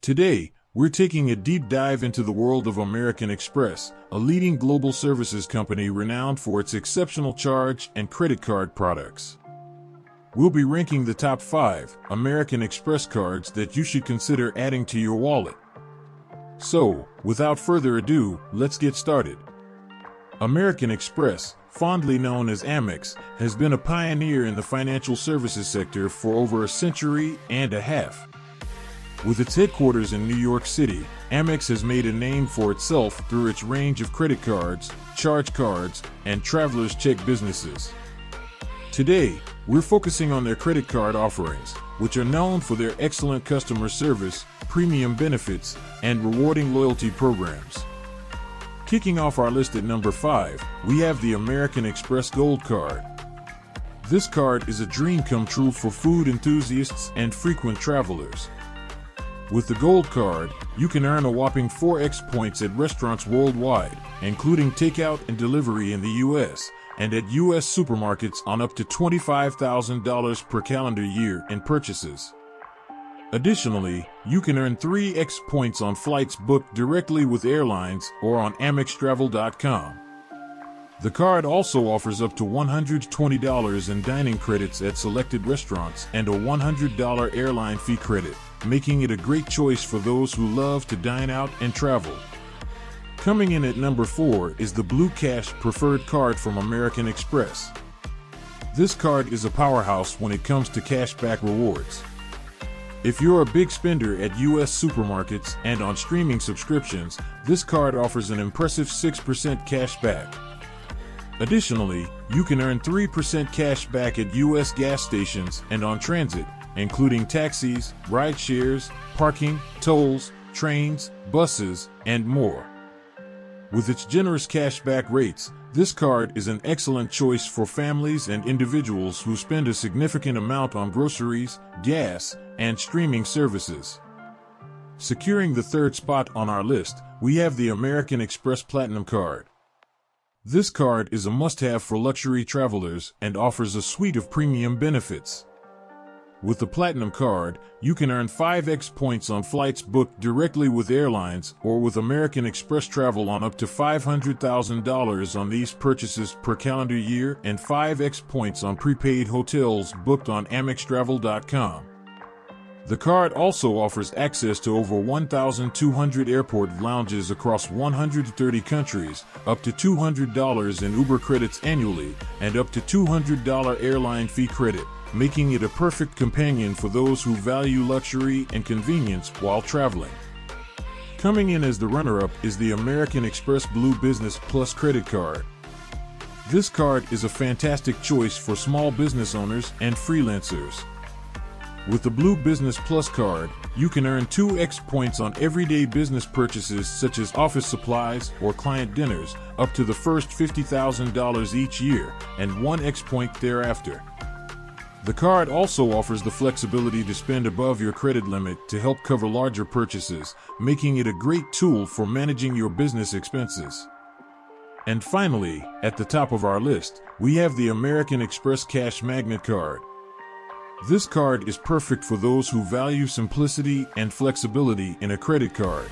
Today, we're taking a deep dive into the world of American Express, a leading global services company renowned for its exceptional charge and credit card products. We'll be ranking the top 5 American Express cards that you should consider adding to your wallet. So, without further ado, let's get started. American Express, fondly known as Amex, has been a pioneer in the financial services sector for over a century and a half. With its headquarters in New York City, Amex has made a name for itself through its range of credit cards, charge cards, and traveler's check businesses. Today, we're focusing on their credit card offerings, which are known for their excellent customer service, premium benefits, and rewarding loyalty programs. Kicking off our list at number 5, we have the American Express Gold Card. This card is a dream come true for food enthusiasts and frequent travelers. With the Gold Card, you can earn a whopping 4x points at restaurants worldwide, including takeout and delivery in the U.S., and at U.S. supermarkets on up to $25,000 per calendar year in purchases. Additionally, you can earn 3x points on flights booked directly with airlines or on AmexTravel.com. The card also offers up to $120 in dining credits at selected restaurants and a $100 airline fee credit, making it a great choice for those who love to dine out and travel. Coming in at number 4 is the Blue Cash Preferred Card from American Express. This card is a powerhouse when it comes to cashback rewards. If you're a big spender at U.S. supermarkets and on streaming subscriptions, this card offers an impressive 6% cash back. Additionally, you can earn 3% cash back at U.S. gas stations and on transit, including taxis, ride shares, parking, tolls, trains, buses, and more. With its generous cashback rates, this card is an excellent choice for families and individuals who spend a significant amount on groceries, gas, and streaming services. Securing the third spot on our list, we have the American Express Platinum Card. This card is a must-have for luxury travelers and offers a suite of premium benefits. With the Platinum Card, you can earn 5x points on flights booked directly with airlines or with American Express Travel on up to $500,000 on these purchases per calendar year and 5x points on prepaid hotels booked on AmexTravel.com. The card also offers access to over 1,200 airport lounges across 130 countries, up to $200 in Uber credits annually, and up to $200 airline fee credit, making it a perfect companion for those who value luxury and convenience while traveling. Coming in as the runner-up is the American Express Blue Business Plus Credit Card. This card is a fantastic choice for small business owners and freelancers. With the Blue Business Plus card, you can earn 2x points on everyday business purchases such as office supplies or client dinners, up to the first $50,000 each year, and 1x point thereafter. The card also offers the flexibility to spend above your credit limit to help cover larger purchases, making it a great tool for managing your business expenses. And finally, at the top of our list, we have the American Express Cash Magnet Card. This card is perfect for those who value simplicity and flexibility in a credit card.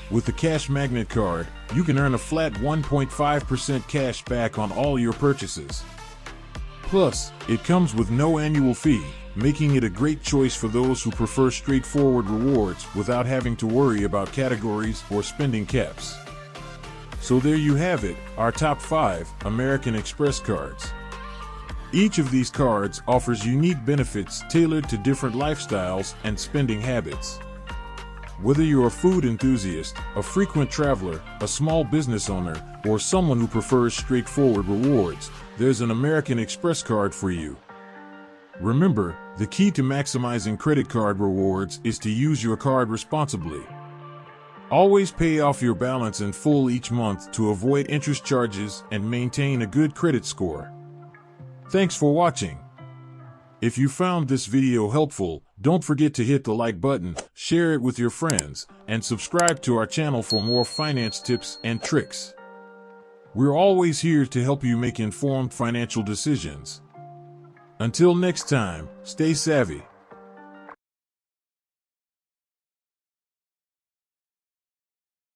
With the Cash Magnet Card, you can earn a flat 1.5% cash back on all your purchases. Plus, it comes with no annual fee, making it a great choice for those who prefer straightforward rewards without having to worry about categories or spending caps. So there you have it, our top 5 American Express cards. Each of these cards offers unique benefits tailored to different lifestyles and spending habits. Whether you're a food enthusiast, a frequent traveler, a small business owner, or someone who prefers straightforward rewards, there's an American Express card for you. Remember, the key to maximizing credit card rewards is to use your card responsibly. Always pay off your balance in full each month to avoid interest charges and maintain a good credit score. Thanks for watching. If you found this video helpful, don't forget to hit the like button, share it with your friends, and subscribe to our channel for more finance tips and tricks. We're always here to help you make informed financial decisions. Until next time, stay savvy.